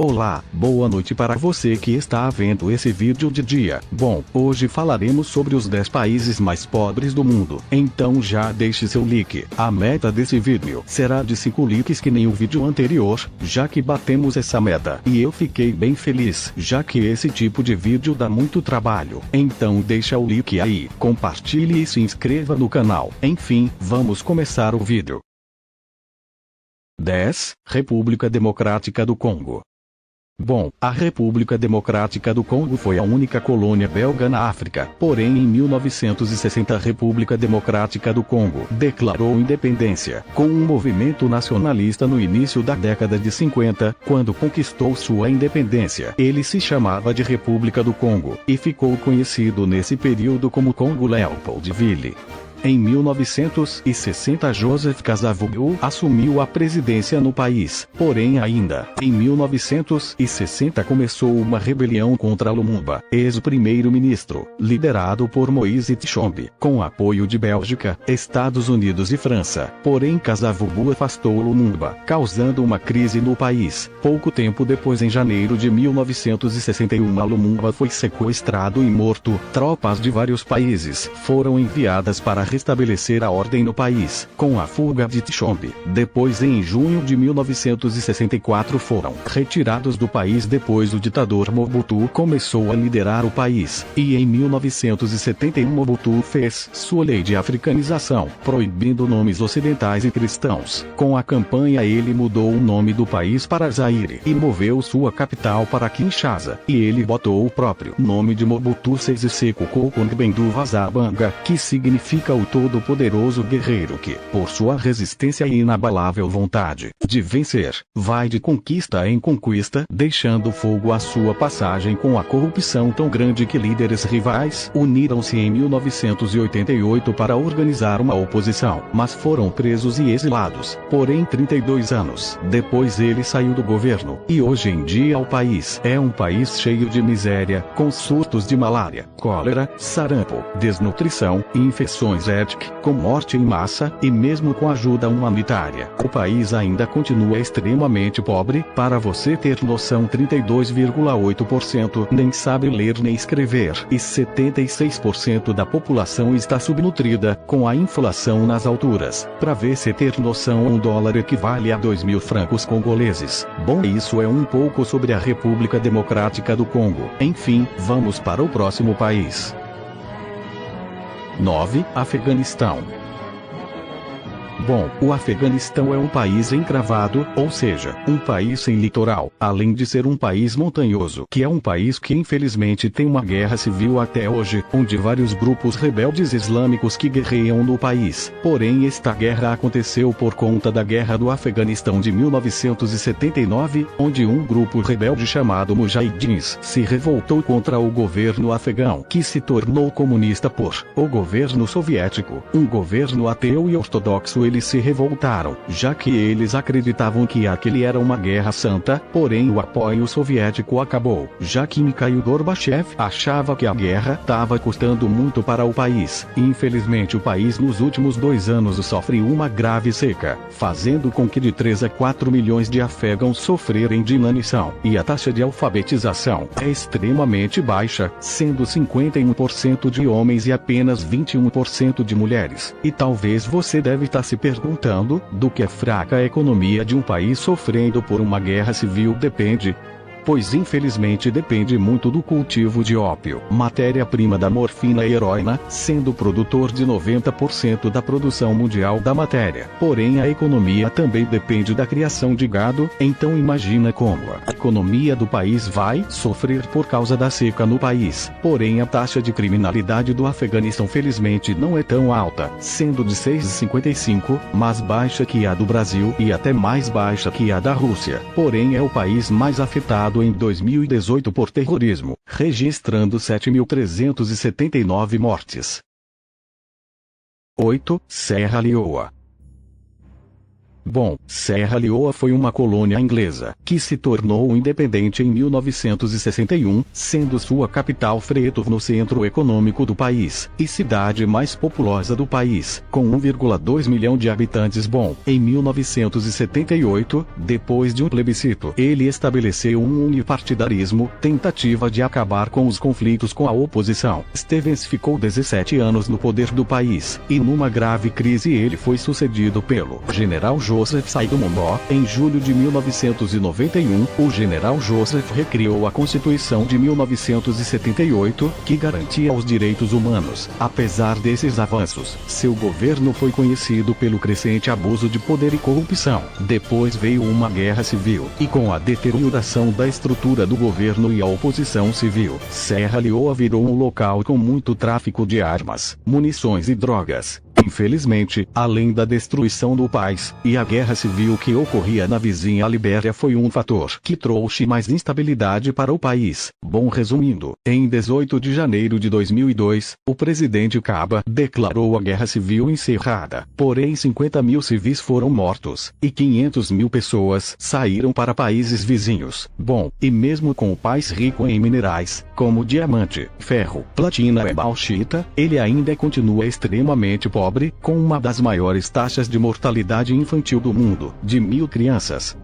Olá, boa noite para você que está vendo esse vídeo de dia. Bom, hoje falaremos sobre os 10 países mais pobres do mundo. Então já deixe seu like. A meta desse vídeo será de 5 likes que nem o vídeo anterior, já que batemos essa meta. E eu fiquei bem feliz, já que esse tipo de vídeo dá muito trabalho. Então deixa o like aí, compartilhe e se inscreva no canal. Enfim, vamos começar o vídeo. 10. República Democrática do Congo. Bom, a República Democrática do Congo foi a única colônia belga na África, porém em 1960 a República Democrática do Congo declarou independência, com um movimento nacionalista no início da década de 50, quando conquistou sua independência. Ele se chamava de República do Congo, e ficou conhecido nesse período como Congo Leopoldville. Em 1960 Joseph Kasavubu assumiu a presidência no país, porém ainda, em 1960 começou uma rebelião contra Lumumba, ex-primeiro-ministro, liderado por Moïse Tshombe, com apoio de Bélgica, Estados Unidos e França. Porém Kasavubu afastou Lumumba, causando uma crise no país. Pouco tempo depois, em janeiro de 1961 Lumumba foi sequestrado e morto. Tropas de vários países foram enviadas para restabelecer a ordem no país, com a fuga de Tshombe. Depois, em junho de 1964 foram retirados do país depois o ditador Mobutu começou a liderar o país, e em 1971 Mobutu fez sua lei de africanização, proibindo nomes ocidentais e cristãos. Com a campanha ele mudou o nome do país para Zaire, e moveu sua capital para Kinshasa, e ele botou o próprio nome de Mobutu Sese Seko Ngbendu Vazabanga, que significa o todo-poderoso guerreiro que, por sua resistência e inabalável vontade de vencer, vai de conquista em conquista, deixando fogo à sua passagem com a corrupção tão grande que líderes rivais uniram-se em 1988 para organizar uma oposição, mas foram presos e exilados. Porém 32 anos depois ele saiu do governo, e hoje em dia o país é um país cheio de miséria, com surtos de malária, cólera, sarampo, desnutrição e infecções com morte em massa, e mesmo com ajuda humanitária, o país ainda continua extremamente pobre. Para você ter noção, 32,8% nem sabe ler nem escrever, e 76% da população está subnutrida, com a inflação nas alturas. Para você ter noção, $1 equivale a 2.000 francos congoleses. Bom, isso é um pouco sobre a República Democrática do Congo. Enfim, vamos para o próximo país. 9. Afeganistão. Bom, o Afeganistão é um país encravado, ou seja, um país sem litoral, além de ser um país montanhoso, que é um país que infelizmente tem uma guerra civil até hoje, onde vários grupos rebeldes islâmicos que guerreiam no país. Porém esta guerra aconteceu por conta da Guerra do Afeganistão de 1979, onde um grupo rebelde chamado Mujahidins se revoltou contra o governo afegão, que se tornou comunista por o governo soviético, um governo ateu e ortodoxo. Eles se revoltaram, já que eles acreditavam que aquele era uma guerra santa, porém o apoio soviético acabou, já que Mikhail Gorbachev achava que a guerra estava custando muito para o país. Infelizmente o país nos últimos 2 anos sofre uma grave seca, fazendo com que de 3 a 4 milhões de afegãos sofrerem de inanição, e a taxa de alfabetização é extremamente baixa, sendo 51% de homens e apenas 21% de mulheres. E talvez você deve estar se perguntando, do que a fraca economia de um país sofrendo por uma guerra civil depende? Pois infelizmente depende muito do cultivo de ópio, matéria-prima da morfina e heroína, sendo produtor de 90% da produção mundial da matéria. Porém a economia também depende da criação de gado, então imagina como a economia do país vai sofrer por causa da seca no país. Porém a taxa de criminalidade do Afeganistão felizmente não é tão alta, sendo de 6,55, mais baixa que a do Brasil e até mais baixa que a da Rússia. Porém é o país mais afetado em 2018 por terrorismo, registrando 7.379 mortes. 8. Serra Leoa. Bom, Serra Leoa foi uma colônia inglesa, que se tornou independente em 1961, sendo sua capital Freetown no centro econômico do país, e cidade mais populosa do país, com 1,2 milhão de habitantes. Bom, em 1978, depois de um plebiscito, ele estabeleceu um unipartidarismo, tentativa de acabar com os conflitos com a oposição. Stevens ficou 17 anos no poder do país, e numa grave crise ele foi sucedido pelo general Joseph Saigomomo. Em julho de 1991, o general Joseph recriou a Constituição de 1978, que garantia os direitos humanos. Apesar desses avanços, seu governo foi conhecido pelo crescente abuso de poder e corrupção. Depois veio uma guerra civil, e com a deterioração da estrutura do governo e a oposição civil, Serra Leoa virou um local com muito tráfico de armas, munições e drogas. Infelizmente, além da destruição do país, e a guerra civil que ocorria na vizinha Libéria foi um fator que trouxe mais instabilidade para o país. Bom, resumindo, em 18 de janeiro de 2002, o presidente Kaba declarou a guerra civil encerrada. Porém 50 mil civis foram mortos, e 500 mil pessoas saíram para países vizinhos. Bom, e mesmo com o país rico em minerais, como diamante, ferro, platina e bauxita, ele ainda continua extremamente pobre, com uma das maiores taxas de mortalidade infantil do mundo. De 1000 crianças,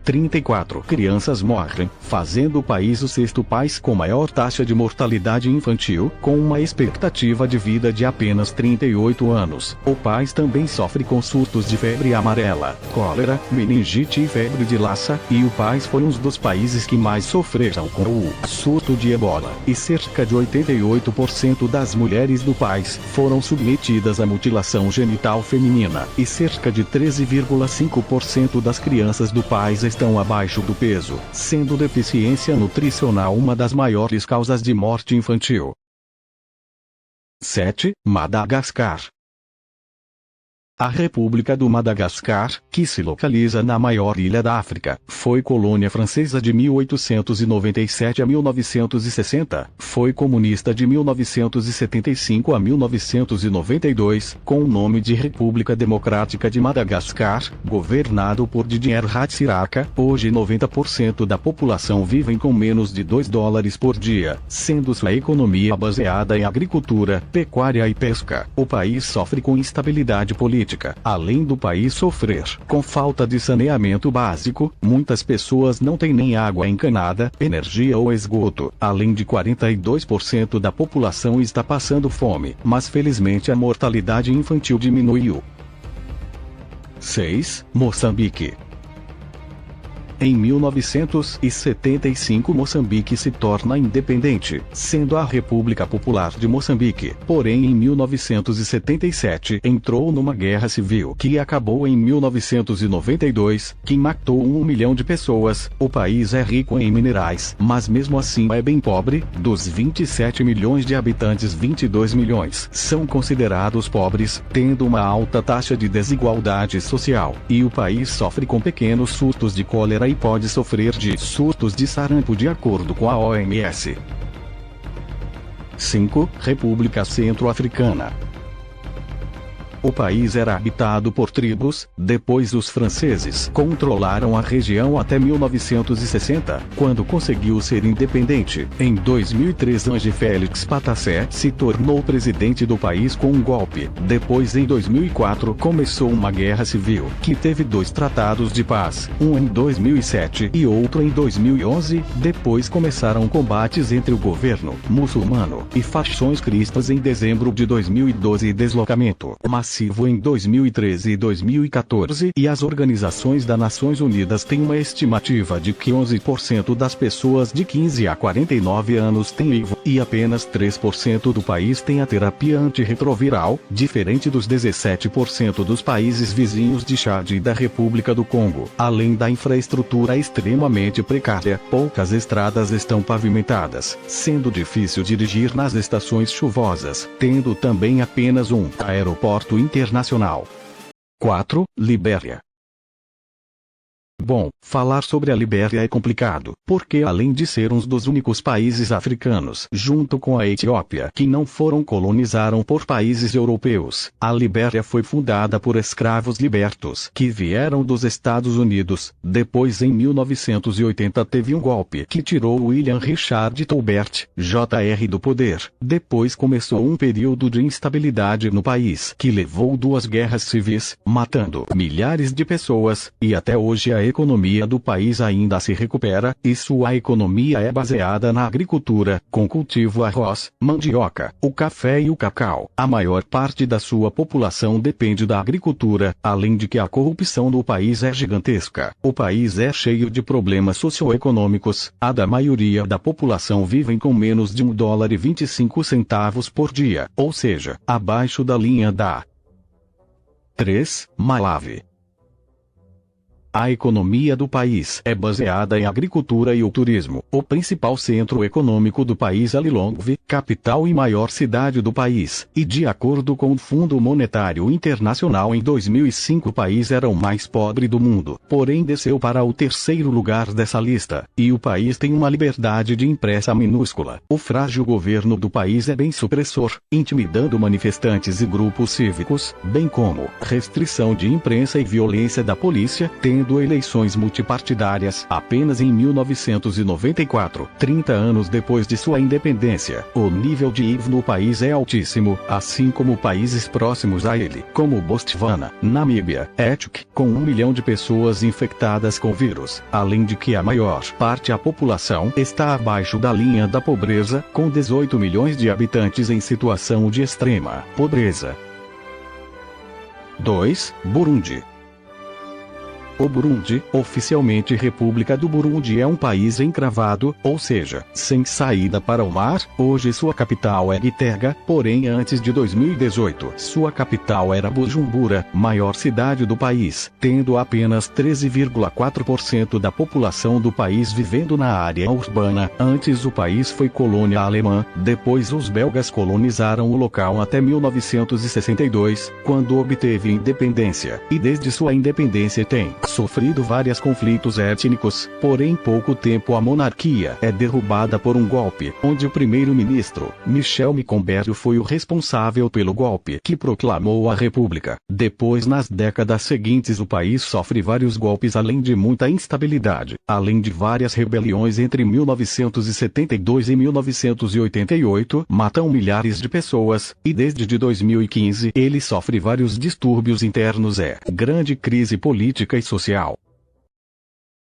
34 crianças morrem, fazendo o país o sexto país com maior taxa de mortalidade infantil, com uma expectativa de vida de apenas 38 anos. O país também sofre com surtos de febre amarela, cólera, meningite e febre de Lassa, e o país foi um dos países que mais sofreram com o surto de ebola, e cerca de 88% das mulheres do país foram submetidas à mutilação genital feminina, e cerca de 13,5% das crianças do país estão abaixo do peso, sendo deficiência nutricional uma das maiores causas de morte infantil. 7. Madagascar. A República do Madagascar, que se localiza na maior ilha da África, foi colônia francesa de 1897 a 1960, foi comunista de 1975 a 1992, com o nome de República Democrática de Madagascar, governado por Didier Ratsiraka. Hoje 90% da população vivem com menos de $2 por dia, sendo sua economia baseada em agricultura, pecuária e pesca. O país sofre com instabilidade política. Além do país sofrer com falta de saneamento básico, muitas pessoas não têm nem água encanada, energia ou esgoto. Além de 42% da população está passando fome, mas felizmente a mortalidade infantil diminuiu. 6. Moçambique. Em 1975 Moçambique se torna independente, sendo a República Popular de Moçambique. Porém em 1977 entrou numa guerra civil que acabou em 1992, que matou 1 milhão de pessoas. O país é rico em minerais, mas mesmo assim é bem pobre. Dos 27 milhões de habitantes, 22 milhões são considerados pobres, tendo uma alta taxa de desigualdade social, e o país sofre com pequenos surtos de cólera e pode sofrer de surtos de sarampo de acordo com a OMS. 5. República Centro-Africana. O país era habitado por tribos, depois os franceses controlaram a região até 1960, quando conseguiu ser independente. Em 2003 Ange Félix Patassé se tornou presidente do país com um golpe. Depois em 2004 começou uma guerra civil, que teve 2 tratados de paz, um em 2007 e outro em 2011. Depois começaram combates entre o governo muçulmano e facções cristãs em dezembro de 2012 e deslocamento massivo em 2013 e 2014, e as organizações das Nações Unidas têm uma estimativa de que 11% das pessoas de 15 a 49 anos têm HIV, e apenas 3% do país tem a terapia antirretroviral, diferente dos 17% dos países vizinhos de Chad e da República do Congo. Além da infraestrutura extremamente precária, poucas estradas estão pavimentadas, sendo difícil dirigir nas estações chuvosas, tendo também apenas um aeroporto internacional. 4. Libéria. Bom, falar sobre a Libéria é complicado, porque além de ser um dos únicos países africanos, junto com a Etiópia, que não foram colonizados por países europeus, a Libéria foi fundada por escravos libertos, que vieram dos Estados Unidos. Depois, em 1980, teve um golpe que tirou William Richard Tolbert, Jr. do poder. Depois começou um período de instabilidade no país, que levou 2 guerras civis, matando milhares de pessoas, e até hoje a economia do país ainda se recupera, e sua economia é baseada na agricultura, com cultivo arroz, mandioca, o café e o cacau. A maior parte da sua população depende da agricultura, além de que a corrupção no país é gigantesca. O país é cheio de problemas socioeconômicos, a da maioria da população vivem com menos de $1,25 por dia, ou seja, abaixo da linha da 3. Malawi. A economia do país é baseada em agricultura e o turismo. O principal centro econômico do país é Lilongwe, capital e maior cidade do país, e de acordo com o Fundo Monetário Internacional, em 2005 o país era o mais pobre do mundo, porém desceu para o 3º lugar dessa lista, e o país tem uma liberdade de imprensa minúscula. O frágil governo do país é bem supressor, intimidando manifestantes e grupos cívicos, bem como restrição de imprensa e violência da polícia, tendo eleições multipartidárias apenas em 1994, 30 anos depois de sua independência. O nível de HIV no país é altíssimo, assim como países próximos a ele, como Botswana, Namíbia, Éthiopia, com 1 milhão de pessoas infectadas com vírus, além de que a maior parte da população está abaixo da linha da pobreza, com 18 milhões de habitantes em situação de extrema pobreza. 2. Burundi. O Burundi, oficialmente República do Burundi, é um país encravado, ou seja, sem saída para o mar. Hoje sua capital é Gitega, porém antes de 2018, sua capital era Bujumbura, maior cidade do país, tendo apenas 13,4% da população do país vivendo na área urbana. Antes o país foi colônia alemã, depois os belgas colonizaram o local até 1962, quando obteve independência, e desde sua independência tem sofrido vários conflitos étnicos, porém pouco tempo a monarquia é derrubada por um golpe, onde o primeiro-ministro, Michel Micombero, foi o responsável pelo golpe que proclamou a república. Depois, nas décadas seguintes, o país sofre vários golpes além de muita instabilidade, além de várias rebeliões entre 1972 e 1988, matam milhares de pessoas, e desde 2015 ele sofre vários distúrbios internos, grande crise política e social.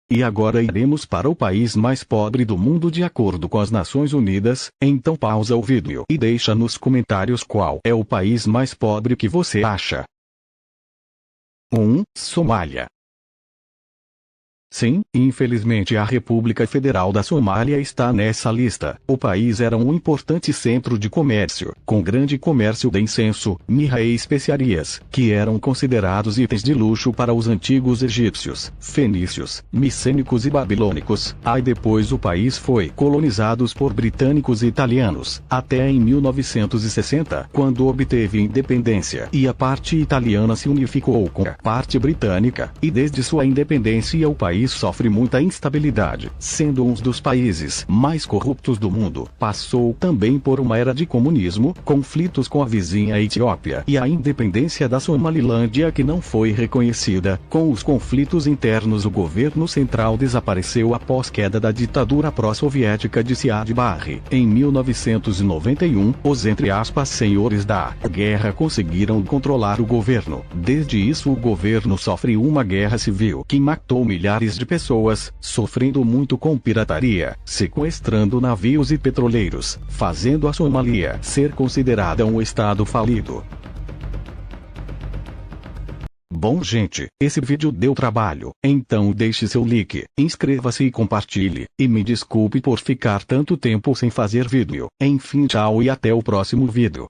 E agora iremos para o país mais pobre do mundo de acordo com as Nações Unidas. Então pausa o vídeo e deixa nos comentários qual é o país mais pobre que você acha. 1. Somália. Sim, infelizmente a República Federal da Somália está nessa lista. O país era um importante centro de comércio, com grande comércio de incenso, mirra e especiarias, que eram considerados itens de luxo para os antigos egípcios, fenícios, micênicos e babilônicos. Aí depois o país foi colonizado por britânicos e italianos, até em 1960, quando obteve independência, e a parte italiana se unificou com a parte britânica, e desde sua independência o país sofre muita instabilidade, sendo um dos países mais corruptos do mundo. Passou também por uma era de comunismo, conflitos com a vizinha Etiópia e a independência da Somalilândia, que não foi reconhecida. Com os conflitos internos, o governo central desapareceu após queda da ditadura pró-soviética de Siad Barre. Em 1991, os entre aspas senhores da guerra conseguiram controlar o governo. Desde isso o governo sofre uma guerra civil que matou milhares de pessoas, sofrendo muito com pirataria, sequestrando navios e petroleiros, fazendo a Somália ser considerada um estado falido. Bom gente, esse vídeo deu trabalho, então deixe seu like, inscreva-se e compartilhe, e me desculpe por ficar tanto tempo sem fazer vídeo. Enfim, tchau e até o próximo vídeo.